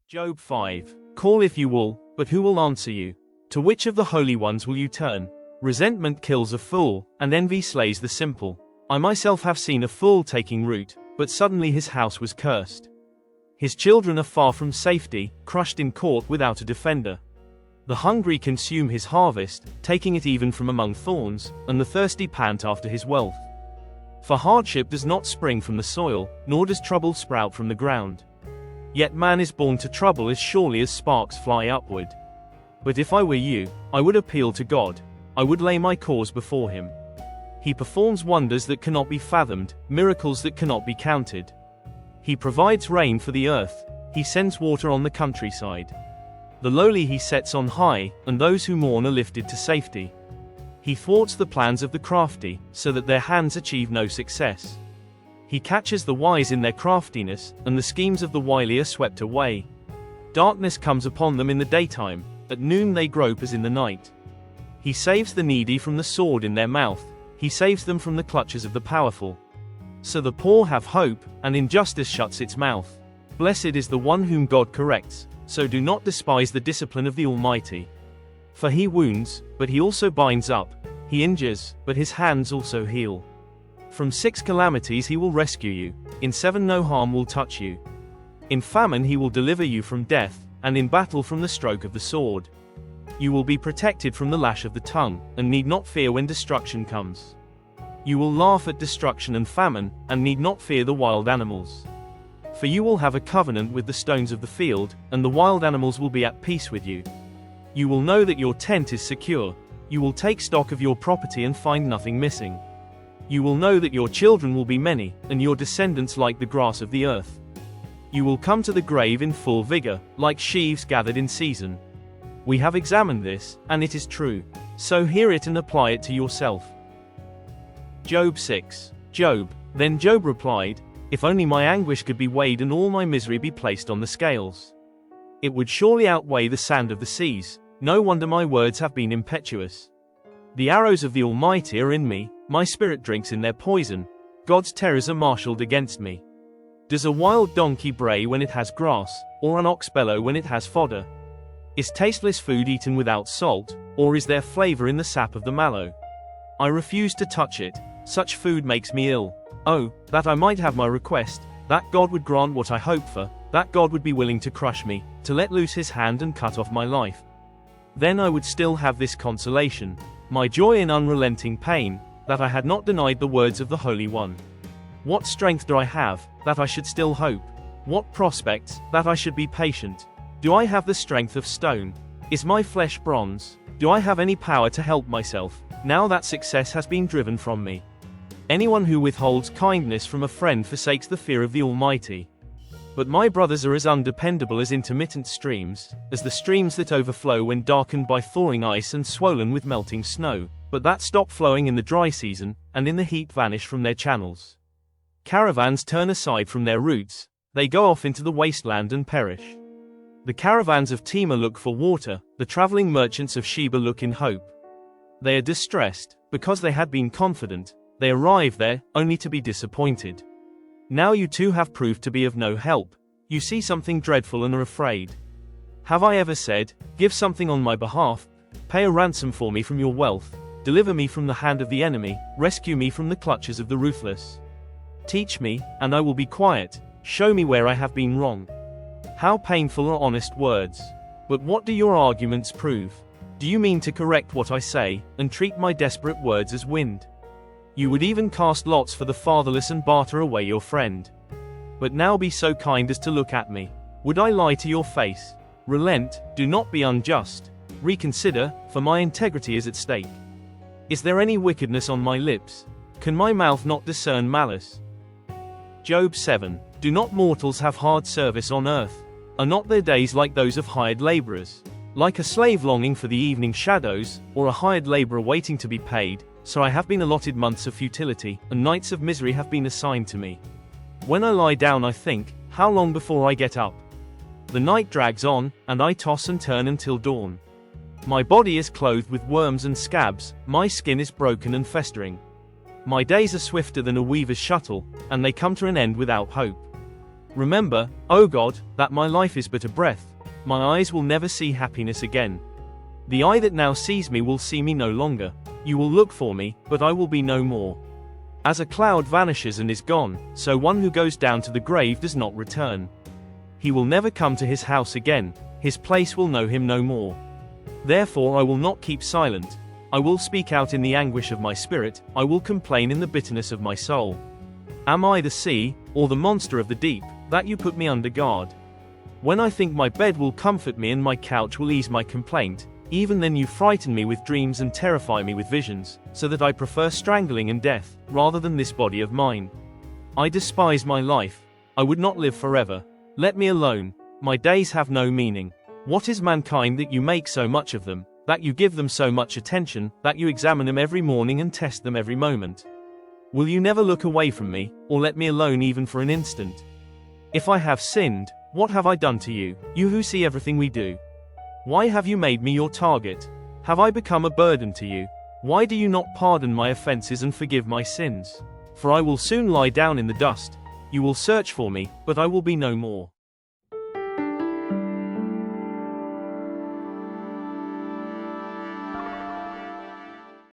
Job 5. Call if you will, but who will answer you? To which of the holy ones will you turn? Resentment kills a fool, and envy slays the simple. I myself have seen a fool taking root, but suddenly his house was cursed. His children are far from safety, crushed in court without a defender. The hungry consume his harvest, taking it even from among thorns, and the thirsty pant after his wealth. For hardship does not spring from the soil, nor does trouble sprout from the ground. Yet man is born to trouble as surely as sparks fly upward. But if I were you, I would appeal to God. I would lay my cause before him. He performs wonders that cannot be fathomed, miracles that cannot be counted. He provides rain for the earth, he sends water on the countryside. The lowly he sets on high, and those who mourn are lifted to safety. He thwarts the plans of the crafty, so that their hands achieve no success. He catches the wise in their craftiness, and the schemes of the wily are swept away. Darkness comes upon them in the daytime, at noon they grope as in the night. He saves the needy from the sword in their mouth, he saves them from the clutches of the powerful. So the poor have hope, and injustice shuts its mouth. Blessed is the one whom God corrects, so do not despise the discipline of the Almighty. For he wounds, but he also binds up, he injures, but his hands also heal. From 6 calamities he will rescue you, in 7 no harm will touch you. In famine he will deliver you from death, and in battle from the stroke of the sword. You will be protected from the lash of the tongue, and need not fear when destruction comes. You will laugh at destruction and famine, and need not fear the wild animals. For you will have a covenant with the stones of the field, and the wild animals will be at peace with you. You will know that your tent is secure. You will take stock of your property and find nothing missing. You will know that your children will be many, and your descendants like the grass of the earth. You will come to the grave in full vigor, like sheaves gathered in season. We have examined this, and it is true. So hear it and apply it to yourself. Job 6. Job. Then Job replied, if only my anguish could be weighed and all my misery be placed on the scales. It would surely outweigh the sand of the seas. No wonder my words have been impetuous. The arrows of the Almighty are in me, my spirit drinks in their poison. God's terrors are marshaled against me. Does a wild donkey bray when it has grass, or an ox bellow when it has fodder? Is tasteless food eaten without salt, or is there flavor in the sap of the mallow? I refuse to touch it, such food makes me ill. Oh, that I might have my request, that God would grant what I hope for, that God would be willing to crush me, to let loose his hand and cut off my life. Then I would still have this consolation, my joy in unrelenting pain, that I had not denied the words of the Holy One. What strength do I have, that I should still hope? What prospects, that I should be patient? Do I have the strength of stone? Is my flesh bronze? Do I have any power to help myself, now that success has been driven from me? Anyone who withholds kindness from a friend forsakes the fear of the Almighty. But my brothers are as undependable as intermittent streams, as the streams that overflow when darkened by thawing ice and swollen with melting snow, but that stop flowing in the dry season, and in the heat vanish from their channels. Caravans turn aside from their routes, they go off into the wasteland and perish. The caravans of Tema look for water, the traveling merchants of Sheba look in hope. They are distressed, because they had been confident, they arrive there, only to be disappointed. Now you too have proved to be of no help, you see something dreadful and are afraid. Have I ever said, give something on my behalf, pay a ransom for me from your wealth, deliver me from the hand of the enemy, rescue me from the clutches of the ruthless? Teach me, and I will be quiet, show me where I have been wrong. How painful are honest words. But what do your arguments prove? Do you mean to correct what I say, and treat my desperate words as wind? You would even cast lots for the fatherless and barter away your friend. But now be so kind as to look at me. Would I lie to your face? Relent, do not be unjust. Reconsider, for my integrity is at stake. Is there any wickedness on my lips? Can my mouth not discern malice? Job 7. Do not mortals have hard service on earth? Are not their days like those of hired laborers? Like a slave longing for the evening shadows, or a hired laborer waiting to be paid, so I have been allotted months of futility, and nights of misery have been assigned to me. When I lie down I think, how long before I get up? The night drags on, and I toss and turn until dawn. My body is clothed with worms and scabs, my skin is broken and festering. My days are swifter than a weaver's shuttle, and they come to an end without hope. Remember, O God, that my life is but a breath. My eyes will never see happiness again. The eye that now sees me will see me no longer. You will look for me, but I will be no more. As a cloud vanishes and is gone, so one who goes down to the grave does not return. He will never come to his house again, his place will know him no more. Therefore I will not keep silent. I will speak out in the anguish of my spirit, I will complain in the bitterness of my soul. Am I the sea, or the monster of the deep, that you put me under guard? When I think my bed will comfort me and my couch will ease my complaint, even then you frighten me with dreams and terrify me with visions, so that I prefer strangling and death, rather than this body of mine. I despise my life. I would not live forever. Let me alone. My days have no meaning. What is mankind that you make so much of them, that you give them so much attention, that you examine them every morning and test them every moment? Will you never look away from me, or let me alone even for an instant? If I have sinned, what have I done to you, you who see everything we do? Why have you made me your target? Have I become a burden to you? Why do you not pardon my offenses and forgive my sins? For I will soon lie down in the dust. You will search for me, but I will be no more.